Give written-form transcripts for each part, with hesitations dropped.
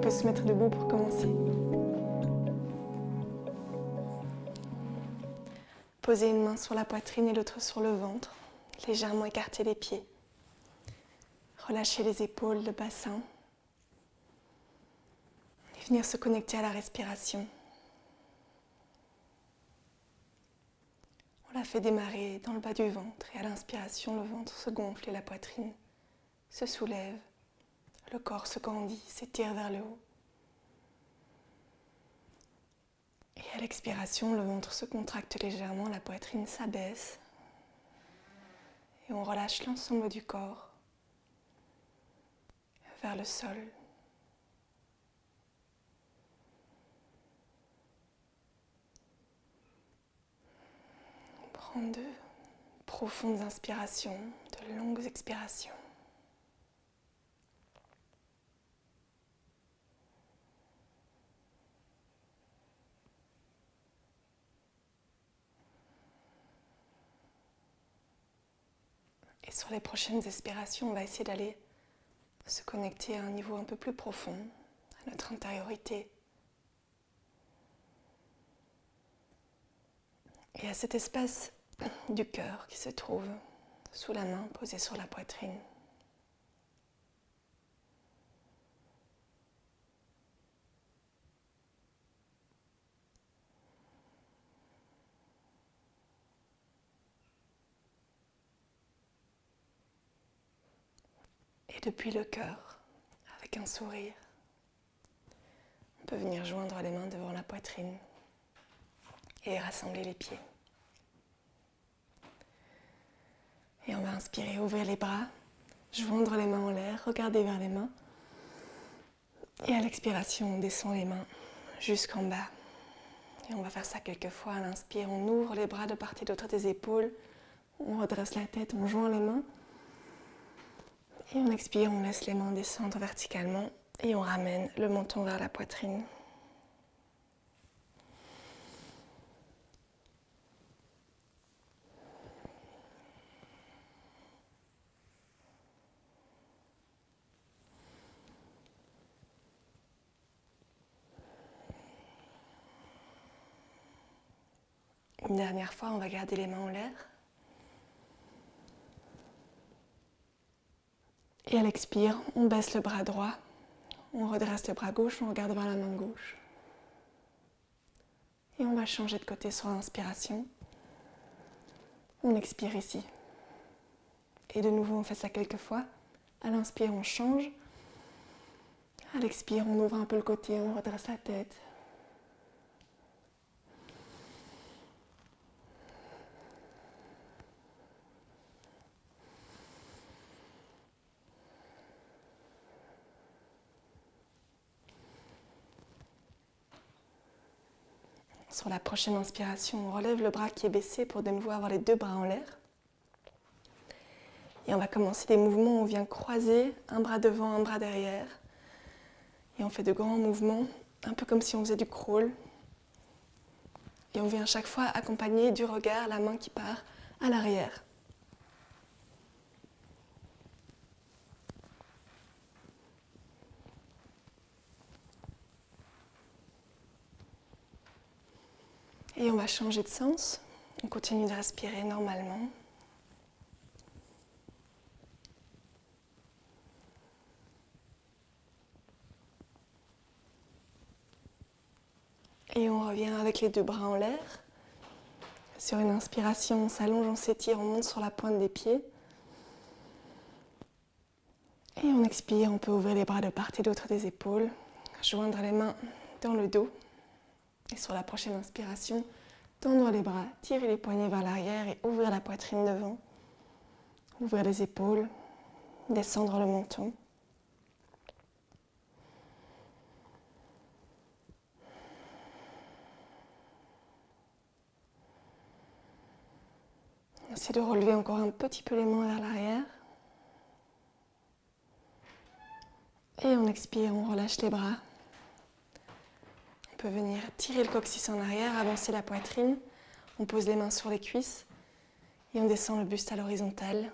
peut se mettre debout pour commencer. Posez une main sur la poitrine et l'autre sur le ventre. Légèrement écarter les pieds. Relâchez les épaules, le bassin. Et venir se connecter à la respiration. On la fait démarrer dans le bas du ventre et à l'inspiration, le ventre se gonfle et la poitrine se soulève. Le corps se grandit, s'étire vers le haut. Et à l'expiration, le ventre se contracte légèrement, la poitrine s'abaisse. Et on relâche l'ensemble du corps vers le sol. On prend de profondes inspirations, de longues expirations. Et sur les prochaines expirations, on va essayer d'aller se connecter à un niveau un peu plus profond, à notre intériorité. Et à cet espace du cœur qui se trouve sous la main posée sur la poitrine. Et depuis le cœur, avec un sourire, on peut venir joindre les mains devant la poitrine et rassembler les pieds. Et on va inspirer, ouvrir les bras, joindre les mains en l'air, regarder vers les mains. Et à l'expiration, on descend les mains jusqu'en bas. Et on va faire ça quelques fois. À l'inspire, on ouvre les bras de part et d'autre des épaules. On redresse la tête, on joint les mains. Et on expire, on laisse les mains descendre verticalement. Et on ramène le menton vers la poitrine. Une dernière fois, on va garder les mains en l'air. Et à l'expire, on baisse le bras droit. On redresse le bras gauche, on regarde vers la main gauche. Et on va changer de côté sur l'inspiration. On expire ici. Et de nouveau, on fait ça quelques fois. À l'inspire, on change. À l'expire, on ouvre un peu le côté, on redresse la tête. Sur la prochaine inspiration, on relève le bras qui est baissé pour de nouveau avoir les deux bras en l'air. Et on va commencer des mouvements où on vient croiser un bras devant, un bras derrière. Et on fait de grands mouvements, un peu comme si on faisait du crawl. Et on vient à chaque fois accompagner du regard la main qui part à l'arrière. Et on va changer de sens. On continue de respirer normalement. Et on revient avec les deux bras en l'air. Sur une inspiration, on s'allonge, on s'étire, on monte sur la pointe des pieds. Et on expire, on peut ouvrir les bras de part et d'autre des épaules, joindre les mains dans le dos. Et sur la prochaine inspiration, tendre les bras, tirer les poignets vers l'arrière et ouvrir la poitrine devant. Ouvrir les épaules, descendre le menton. Essayez de relever encore un petit peu les mains vers l'arrière. Et on expire, on relâche les bras. On peut venir tirer le coccyx en arrière, avancer la poitrine. On pose les mains sur les cuisses et on descend le buste à l'horizontale.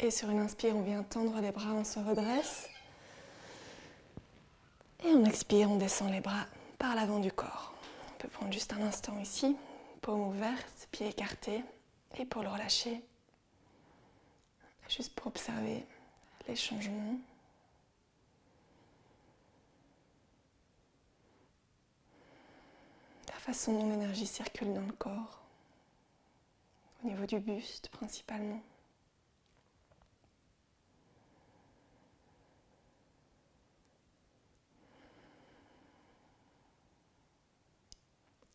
Et sur une inspire, on vient tendre les bras, on se redresse. Et on expire, on descend les bras par l'avant du corps. On peut prendre juste un instant ici, paume ouverte, pieds écartés. Et pour le relâcher, juste pour observer les changements. La façon dont l'énergie circule dans le corps, au niveau du buste principalement.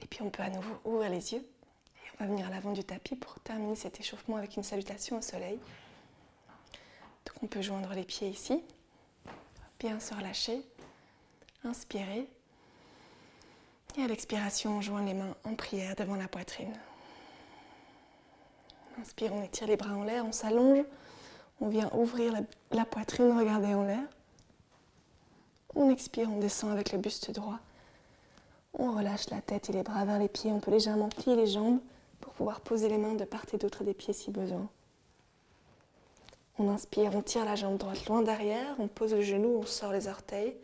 Et puis on peut à nouveau ouvrir les yeux et on va venir à l'avant du tapis pour terminer cet échauffement avec une salutation au soleil. Donc on peut joindre les pieds ici, bien se relâcher, inspirer. Et à l'expiration, on joint les mains en prière devant la poitrine. On inspire, on étire les bras en l'air, on s'allonge. On vient ouvrir la poitrine, regarder en l'air. On expire, on descend avec le buste droit. On relâche la tête et les bras vers les pieds. On peut légèrement plier les jambes pour pouvoir poser les mains de part et d'autre des pieds si besoin. On inspire, on tire la jambe droite loin derrière. On pose le genou, on sort les orteils.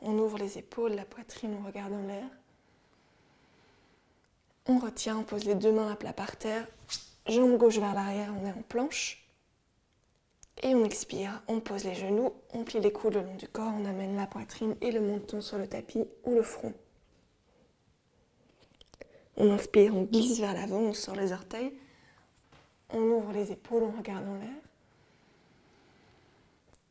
On ouvre les épaules, la poitrine, on regarde en l'air. On retient, on pose les deux mains à plat par terre. Jambe gauche vers l'arrière, on est en planche. Et on expire, on pose les genoux, on plie les coudes le long du corps, on amène la poitrine et le menton sur le tapis ou le front. On inspire, on glisse vers l'avant, on sort les orteils, on ouvre les épaules, on regarde en l'air.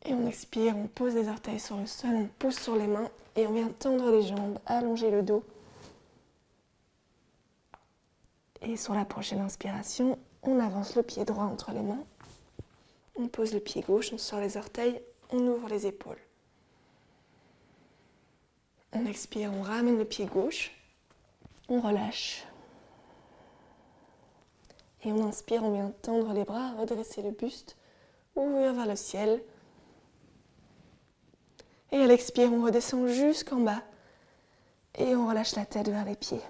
Et on expire, on pose les orteils sur le sol, on pousse sur les mains et on vient tendre les jambes, allonger le dos. Et sur la prochaine inspiration, on avance le pied droit entre les mains. On pose le pied gauche, on sort les orteils, on ouvre les épaules. On expire, on ramène le pied gauche, on relâche. Et on inspire, on vient tendre les bras, redresser le buste, ouvrir vers le ciel. Et à l'expire, on redescend jusqu'en bas et on relâche la tête vers les pieds.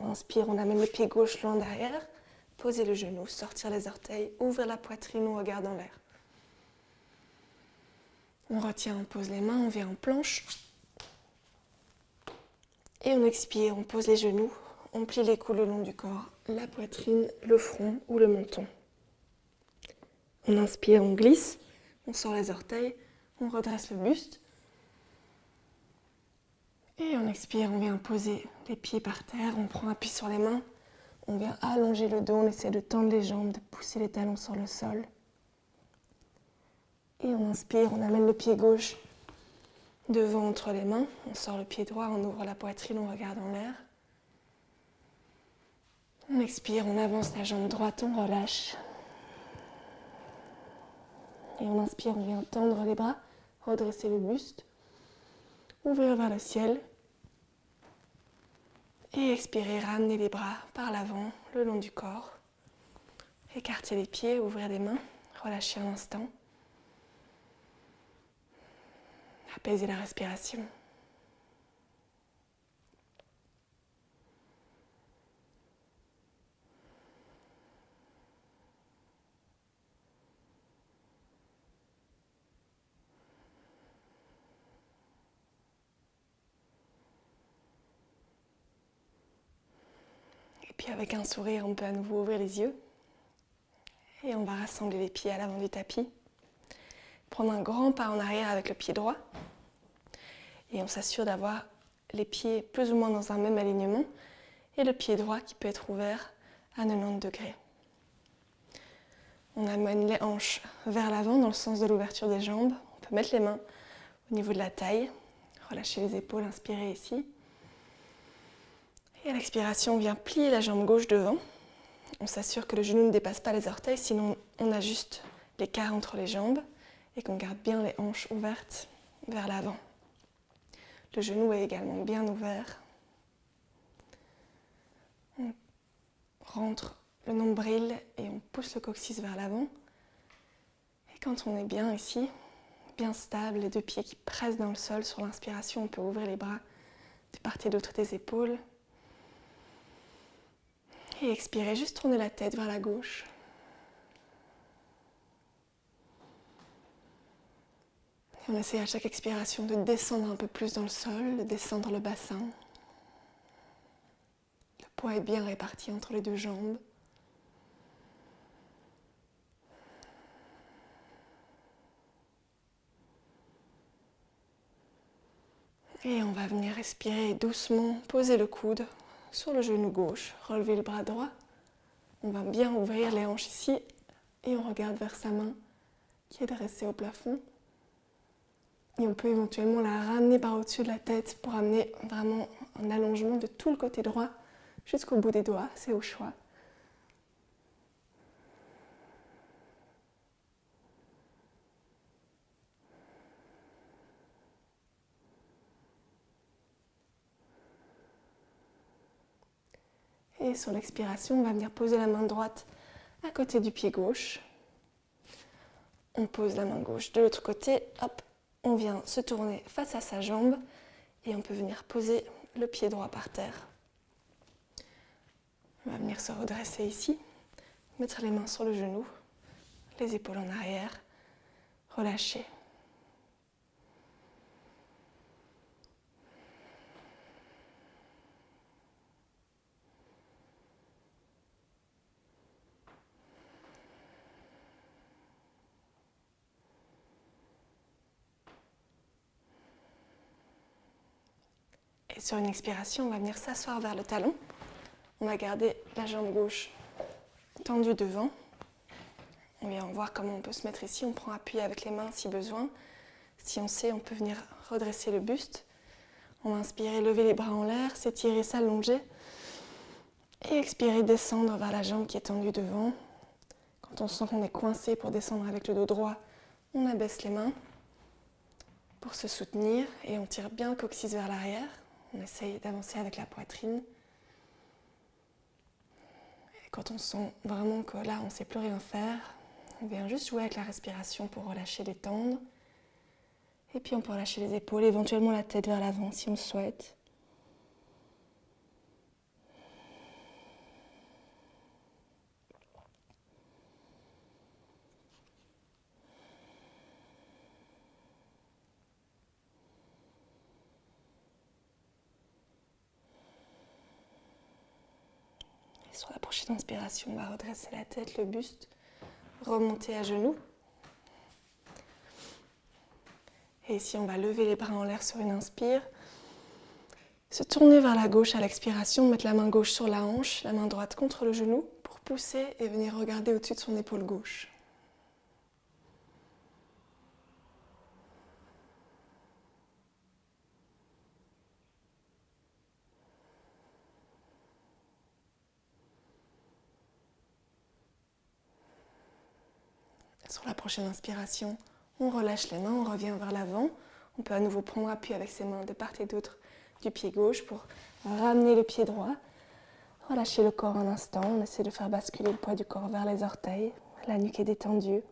On inspire, on amène le pied gauche loin derrière, poser le genou, sortir les orteils, ouvrir la poitrine, on regarde en l'air. On retient, on pose les mains, on vient en planche. Et on expire, on pose les genoux, on plie les coudes le long du corps, la poitrine, le front ou le menton. On inspire, on glisse, on sort les orteils, on redresse le buste. Et on expire, on vient poser les pieds par terre, on prend appui sur les mains, on vient allonger le dos, on essaie de tendre les jambes, de pousser les talons sur le sol. Et on inspire, on amène le pied gauche devant entre les mains, on sort le pied droit, on ouvre la poitrine, on regarde en l'air. On expire, on avance la jambe droite, on relâche. Et on inspire, on vient tendre les bras, redresser le buste, ouvrir vers le ciel. Et expirer, ramener les bras par l'avant, le long du corps. Écarter les pieds, ouvrir les mains, relâcher un instant. Apaiser la respiration. Et puis avec un sourire, on peut à nouveau ouvrir les yeux. Et on va rassembler les pieds à l'avant du tapis. Prendre un grand pas en arrière avec le pied droit. Et on s'assure d'avoir les pieds plus ou moins dans un même alignement. Et le pied droit qui peut être ouvert à 90 degrés. On amène les hanches vers l'avant dans le sens de l'ouverture des jambes. On peut mettre les mains au niveau de la taille. Relâcher les épaules, inspirer ici. Et à l'expiration, on vient plier la jambe gauche devant. On s'assure que le genou ne dépasse pas les orteils, sinon on ajuste l'écart entre les jambes et qu'on garde bien les hanches ouvertes vers l'avant. Le genou est également bien ouvert. On rentre le nombril et on pousse le coccyx vers l'avant. Et quand on est bien ici, bien stable, les deux pieds qui pressent dans le sol, sur l'inspiration, on peut ouvrir les bras de part et d'autre des épaules. Et expirer, juste tourner la tête vers la gauche. Et on essaie à chaque expiration de descendre un peu plus dans le sol, de descendre le bassin. Le poids est bien réparti entre les deux jambes. Et on va venir respirer doucement, poser le coude sur le genou gauche, relever le bras droit. On va bien ouvrir les hanches ici et on regarde vers sa main qui est dressée au plafond. Et on peut éventuellement la ramener par au-dessus de la tête pour amener vraiment un allongement de tout le côté droit jusqu'au bout des doigts, c'est au choix. Et sur l'expiration, on va venir poser la main droite à côté du pied gauche. On pose la main gauche de l'autre côté, hop, on vient se tourner face à sa jambe et on peut venir poser le pied droit par terre. On va venir se redresser ici, mettre les mains sur le genou, les épaules en arrière, relâcher. Et sur une expiration, on va venir s'asseoir vers le talon. On va garder la jambe gauche tendue devant. On vient voir comment on peut se mettre ici. On prend appui avec les mains si besoin. Si on sait, on peut venir redresser le buste. On va inspirer, lever les bras en l'air, s'étirer, s'allonger. Et expirer, descendre vers la jambe qui est tendue devant. Quand on sent qu'on est coincé pour descendre avec le dos droit, on abaisse les mains pour se soutenir et on tire bien le coccyx vers l'arrière. On essaye d'avancer avec la poitrine. Et quand on sent vraiment que là, on ne sait plus rien faire, on vient juste jouer avec la respiration pour relâcher, détendre. Et puis on peut relâcher les épaules, éventuellement la tête vers l'avant si on le souhaite. Sur la prochaine inspiration, on va redresser la tête, le buste, remonter à genoux. Et ici, on va lever les bras en l'air sur une inspire. Se tourner vers la gauche à l'expiration, mettre la main gauche sur la hanche, la main droite contre le genou pour pousser et venir regarder au-dessus de son épaule gauche. Sur la prochaine inspiration, on relâche les mains, on revient vers l'avant. On peut à nouveau prendre appui avec ses mains de part et d'autre du pied gauche pour ramener le pied droit. Relâcher le corps un instant, on essaie de faire basculer le poids du corps vers les orteils. La nuque est détendue.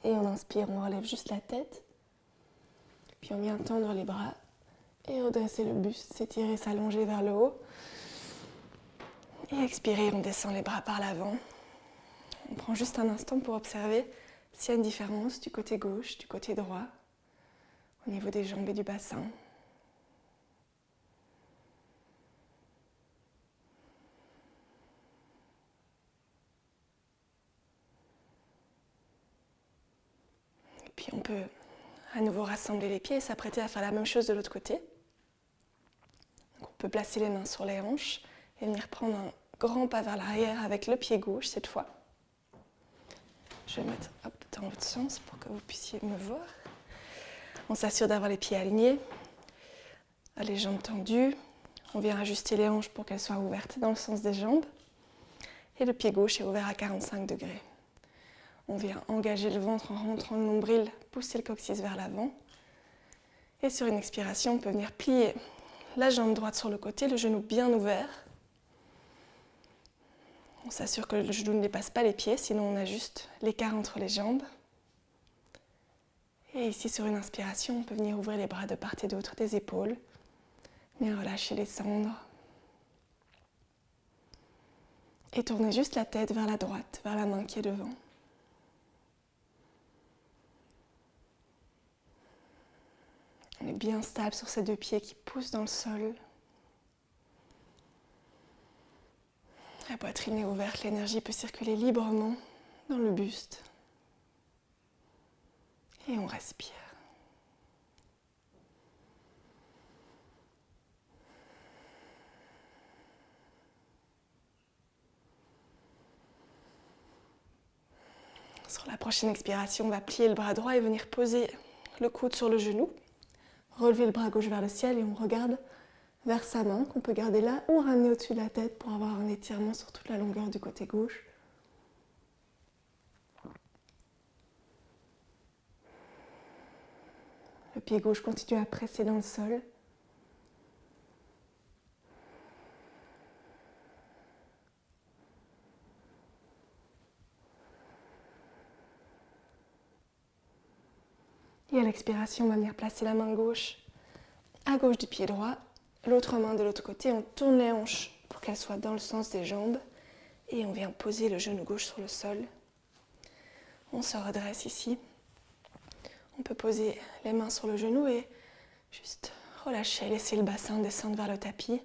Et on inspire, on relève juste la tête. Puis on vient tendre les bras et redresser le buste, s'étirer, s'allonger vers le haut. Et expirer, on descend les bras par l'avant. On prend juste un instant pour observer s'il y a une différence du côté gauche, du côté droit, au niveau des jambes et du bassin. Et puis on peut à nouveau rassembler les pieds et s'apprêter à faire la même chose de l'autre côté. Donc on peut placer les mains sur les hanches et venir prendre un grand pas vers l'arrière avec le pied gauche cette fois. Je vais mettre dans l'autre sens pour que vous puissiez me voir. On s'assure d'avoir les pieds alignés, les jambes tendues. On vient ajuster les hanches pour qu'elles soient ouvertes dans le sens des jambes. Et le pied gauche est ouvert à 45 degrés. On vient engager le ventre en rentrant le nombril, pousser le coccyx vers l'avant. Et sur une expiration, on peut venir plier la jambe droite sur le côté, le genou bien ouvert. On s'assure que le genou ne dépasse pas les pieds, sinon on ajuste l'écart entre les jambes. Et ici, sur une inspiration, on peut venir ouvrir les bras de part et d'autre des épaules. Bien relâcher, descendre. Et tournez juste la tête vers la droite, vers la main qui est devant. On est bien stable sur ces deux pieds qui poussent dans le sol. La poitrine est ouverte, l'énergie peut circuler librement dans le buste. Et on respire. Sur la prochaine expiration, on va plier le bras droit et venir poser le coude sur le genou. Relever le bras gauche vers le ciel et on regarde vers sa main qu'on peut garder là ou ramener au-dessus de la tête pour avoir un étirement sur toute la longueur du côté gauche. Le pied gauche continue à presser dans le sol. Et à l'expiration, on va venir placer la main gauche à gauche du pied droit, l'autre main de l'autre côté, on tourne les hanches pour qu'elles soient dans le sens des jambes et on vient poser le genou gauche sur le sol. On se redresse ici. On peut poser les mains sur le genou et juste relâcher, laisser le bassin descendre vers le tapis.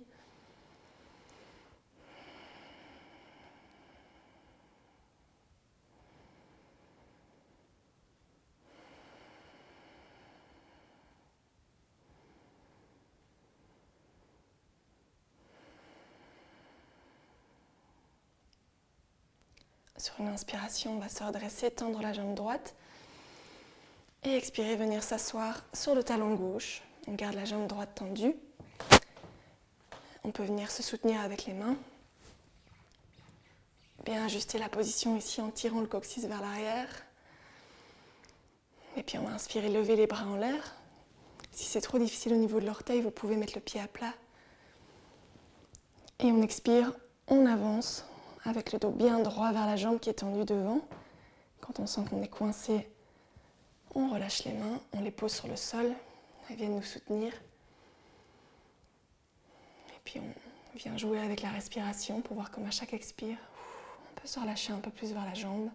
Sur une inspiration, on va se redresser, tendre la jambe droite et expirer, venir s'asseoir sur le talon gauche. On garde la jambe droite tendue. On peut venir se soutenir avec les mains. Bien ajuster la position ici en tirant le coccyx vers l'arrière. Et puis on va inspirer, lever les bras en l'air. Si c'est trop difficile au niveau de l'orteil, vous pouvez mettre le pied à plat. Et on expire, on avance avec le dos bien droit vers la jambe qui est tendue devant. Quand on sent qu'on est coincé, on relâche les mains, on les pose sur le sol. Elles viennent nous soutenir. Et puis on vient jouer avec la respiration pour voir comme à chaque expire, on peut se relâcher un peu plus vers la jambe.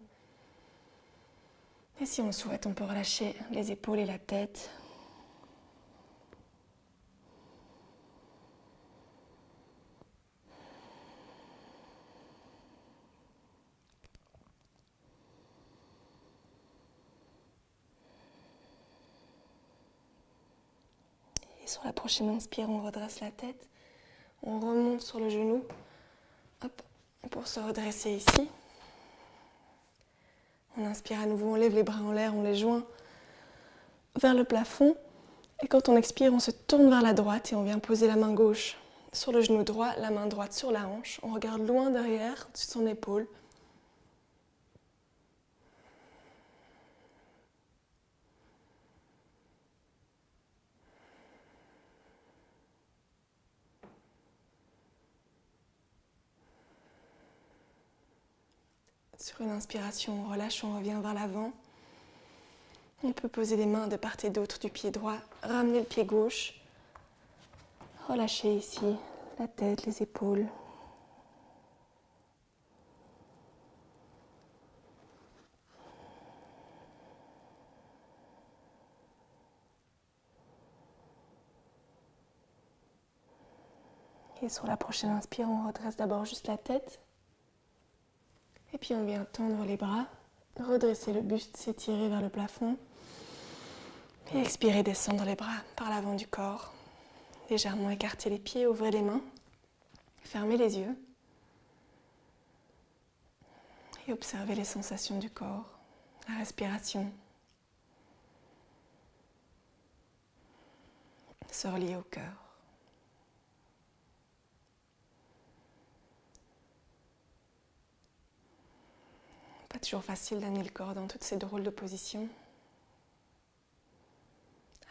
Et si on le souhaite, on peut relâcher les épaules et la tête. Et sur la prochaine inspire, on redresse la tête. On remonte sur le genou. Hop, pour se redresser ici. On inspire à nouveau, on lève les bras en l'air, on les joint vers le plafond. Et quand on expire, on se tourne vers la droite et on vient poser la main gauche sur le genou droit, la main droite sur la hanche. On regarde loin derrière, au-dessus de son épaule. Sur une inspiration, on relâche, on revient vers l'avant. On peut poser les mains de part et d'autre du pied droit, ramener le pied gauche. Relâcher ici la tête, les épaules. Et sur la prochaine inspire, on redresse d'abord juste la tête. Et puis on vient tendre les bras, redresser le buste, s'étirer vers le plafond. Et expirer, descendre les bras par l'avant du corps. Légèrement écarter les pieds, ouvrez les mains. Fermez les yeux. Et observez les sensations du corps, la respiration. Se relier au cœur. Pas toujours facile d'amener le corps dans toutes ces drôles de positions,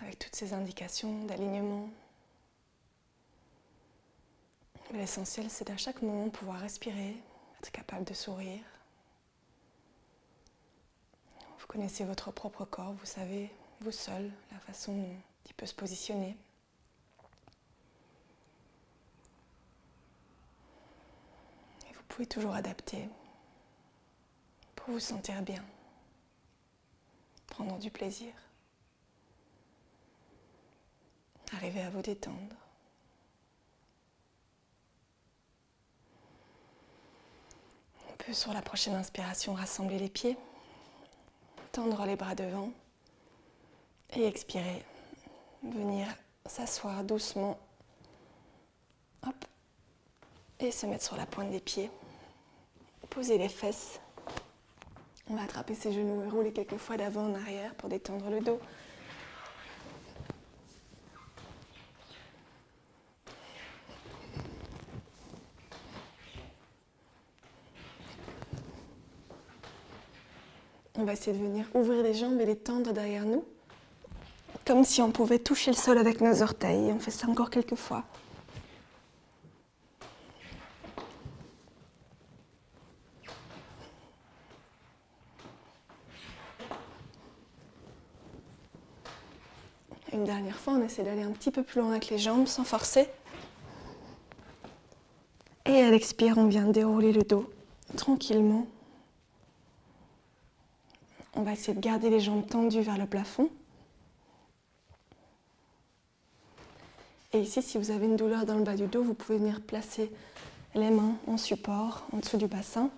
avec toutes ces indications d'alignement. Mais l'essentiel, c'est à chaque moment pouvoir respirer, être capable de sourire. Vous connaissez votre propre corps, vous savez, vous seul, la façon dont il peut se positionner. pouvez toujours adapter pour vous sentir bien, prendre du plaisir, arriver à vous détendre. On peut sur la prochaine inspiration rassembler les pieds, tendre les bras devant et expirer, venir s'asseoir doucement, hop, et se mettre sur la pointe des pieds, poser les fesses. On va attraper ses genoux et rouler quelques fois d'avant en arrière pour détendre le dos. On va essayer de venir ouvrir les jambes et les tendre derrière nous, comme si on pouvait toucher le sol avec nos orteils. On fait ça encore quelques fois. Une dernière fois, on essaie d'aller un petit peu plus loin avec les jambes sans forcer. Et à l'expire, on vient dérouler le dos tranquillement. On va essayer de garder les jambes tendues vers le plafond. Et ici, si vous avez une douleur dans le bas du dos, vous pouvez venir placer les mains en support, en dessous du bassin.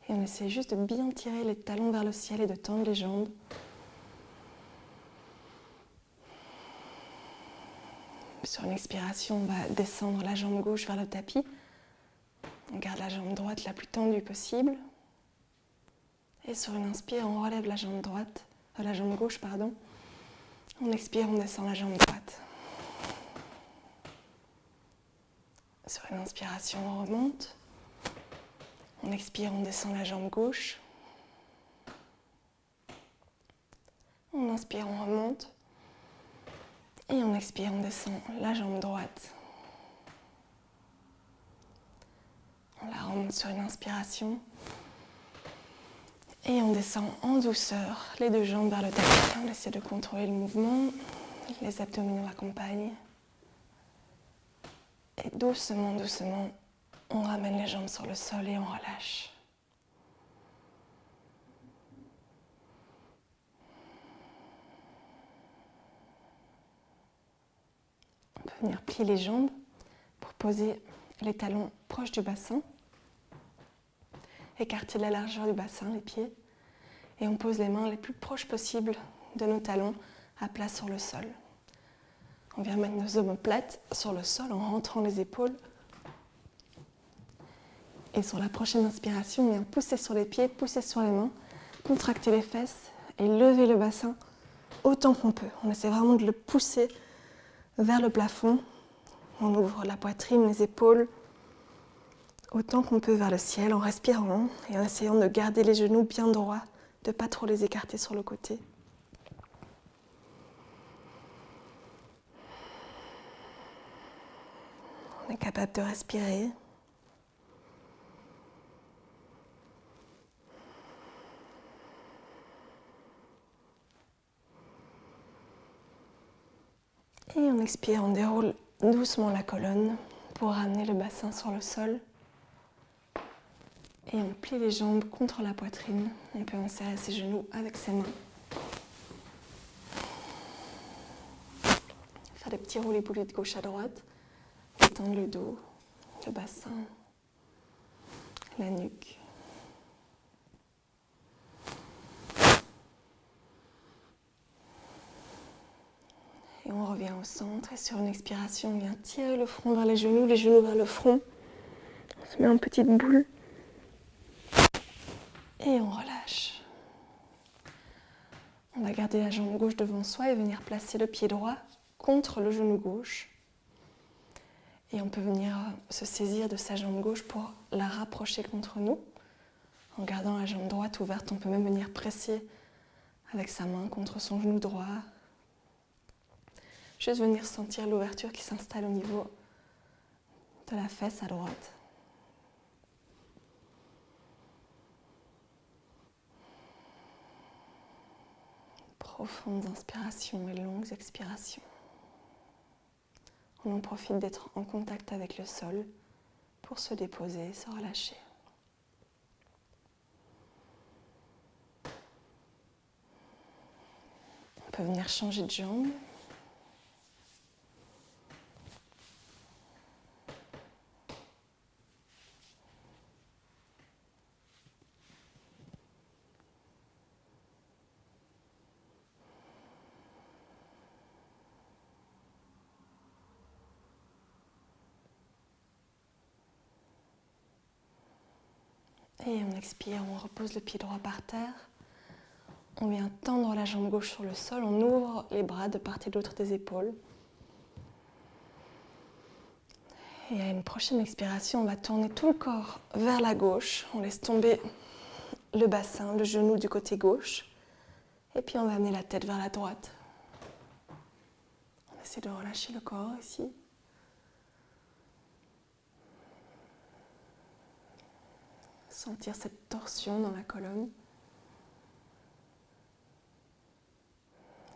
Et on essaie juste de bien tirer les talons vers le ciel et de tendre les jambes. Sur une expiration, on va descendre la jambe gauche vers le tapis. On garde la jambe droite la plus tendue possible. Et sur une inspire, on relève la jambe gauche. On expire, on descend la jambe droite. Sur une inspiration, on remonte. On expire, on descend la jambe gauche. On inspire, on remonte. Et on expire, on descend la jambe droite. On la remonte sur une inspiration. Et on descend en douceur les deux jambes vers le tapis. On essaie de contrôler le mouvement. Les abdominaux accompagnent. Et doucement, doucement, on ramène les jambes sur le sol et on relâche. On peut venir plier les jambes pour poser les talons proches du bassin. Écarter la largeur du bassin, les pieds. Et on pose les mains les plus proches possibles de nos talons à plat sur le sol. On vient mettre nos omoplates sur le sol en rentrant les épaules. Et sur la prochaine inspiration, on vient pousser sur les pieds, pousser sur les mains, contracter les fesses et lever le bassin autant qu'on peut. On essaie vraiment de le pousser vers le plafond. On ouvre la poitrine, les épaules, autant qu'on peut vers le ciel en respirant et en essayant de garder les genoux bien droits, de ne pas trop les écarter sur le côté. On est capable de respirer. Et on expire, on déroule doucement la colonne pour ramener le bassin sur le sol. Et on plie les jambes contre la poitrine. On peut enserrer ses genoux avec ses mains. Faire des petits roulés-boulés de gauche à droite. Détendre le dos, le bassin, la nuque. Et on revient au centre. Et sur une expiration, on vient tirer le front vers les genoux vers le front. On se met en petite boule. Et on relâche. On va garder la jambe gauche devant soi et venir placer le pied droit contre le genou gauche. Et on peut venir se saisir de sa jambe gauche pour la rapprocher contre nous. En gardant la jambe droite ouverte, on peut même venir presser avec sa main contre son genou droit. Juste venir sentir l'ouverture qui s'installe au niveau de la fesse à droite. Profondes inspirations et longues expirations. On en profite d'être en contact avec le sol pour se déposer, se relâcher. On peut venir changer de jambe. Et on expire, on repose le pied droit par terre. On vient tendre la jambe gauche sur le sol, on ouvre les bras de part et d'autre des épaules. Et à une prochaine expiration, on va tourner tout le corps vers la gauche. On laisse tomber le bassin, le genou du côté gauche. Et puis on va amener la tête vers la droite. On essaie de relâcher le corps ici. Sentir cette torsion dans la colonne.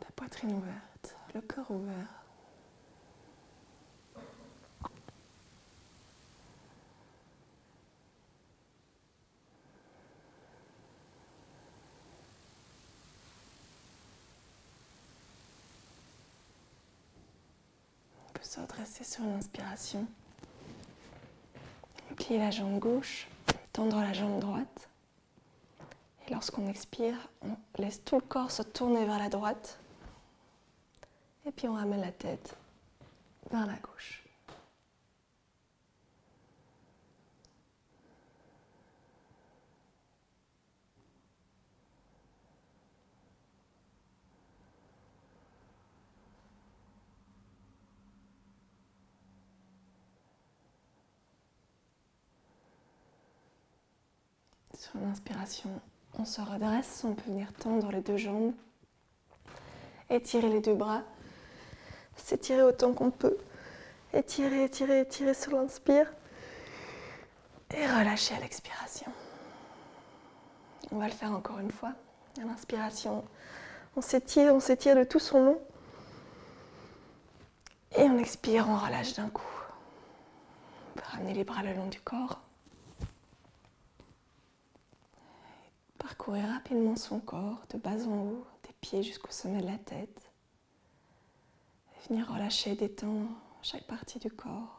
La poitrine ouverte, le cœur ouvert. On peut se redresser sur une inspiration. Plier la jambe gauche, tendre la jambe droite. Et lorsqu'on expire, on laisse tout le corps se tourner vers la droite. Et puis on ramène la tête vers la gauche. Sur l'inspiration, on se redresse, on peut venir tendre les deux jambes, étirer les deux bras, s'étirer autant qu'on peut, étirer, étirer, étirer sur l'inspire et relâcher à l'expiration. On va le faire encore une fois. À l'inspiration, on s'étire de tout son long et on expire, on relâche d'un coup. On peut ramener les bras le long du corps. Parcourir rapidement son corps de bas en haut, des pieds jusqu'au sommet de la tête. Et venir relâcher, détendre chaque partie du corps.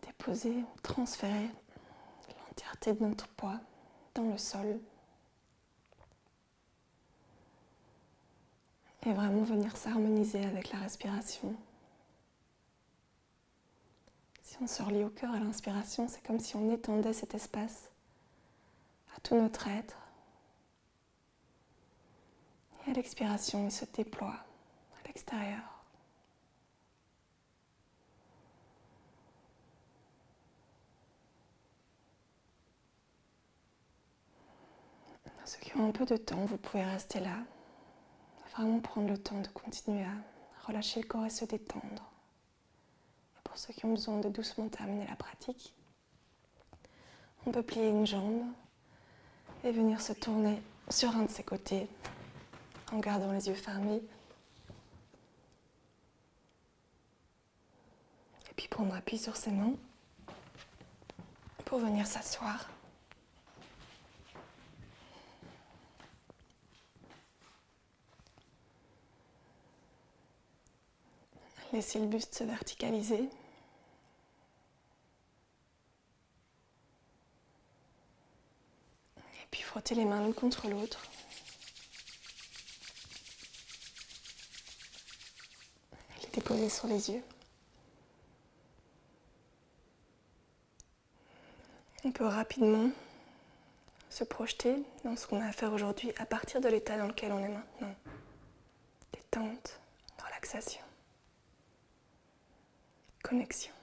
Déposer, transférer l'entièreté de notre poids dans le sol. Et vraiment venir s'harmoniser avec la respiration. Si on se relie au cœur à l'inspiration, c'est comme si on étendait cet espace à tout notre être. Et à l'expiration, il se déploie à l'extérieur. Ceux qui ont un peu de temps, vous pouvez rester là. Vraiment prendre le temps de continuer à relâcher le corps et se détendre. Et pour ceux qui ont besoin de doucement terminer la pratique, on peut plier une jambe et venir se tourner sur un de ses côtés en gardant les yeux fermés. Et puis prendre appui sur ses mains pour venir s'asseoir. Laissez le buste se verticaliser. Et puis frotter les mains l'une contre l'autre. Et les déposer sur les yeux. On peut rapidement se projeter dans ce qu'on a à faire aujourd'hui à partir de l'état dans lequel on est maintenant. Détente, relaxation, connexion.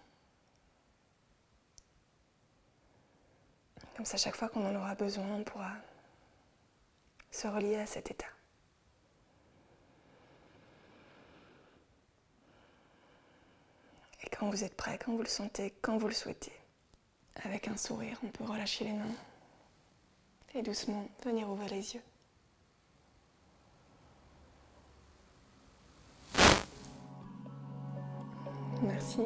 Comme ça, chaque fois qu'on en aura besoin, on pourra se relier à cet état. quand vous êtes prêt, quand vous le sentez, quand vous le souhaitez. Avec un sourire, on peut relâcher les mains et doucement venir ouvrir les yeux. Merci.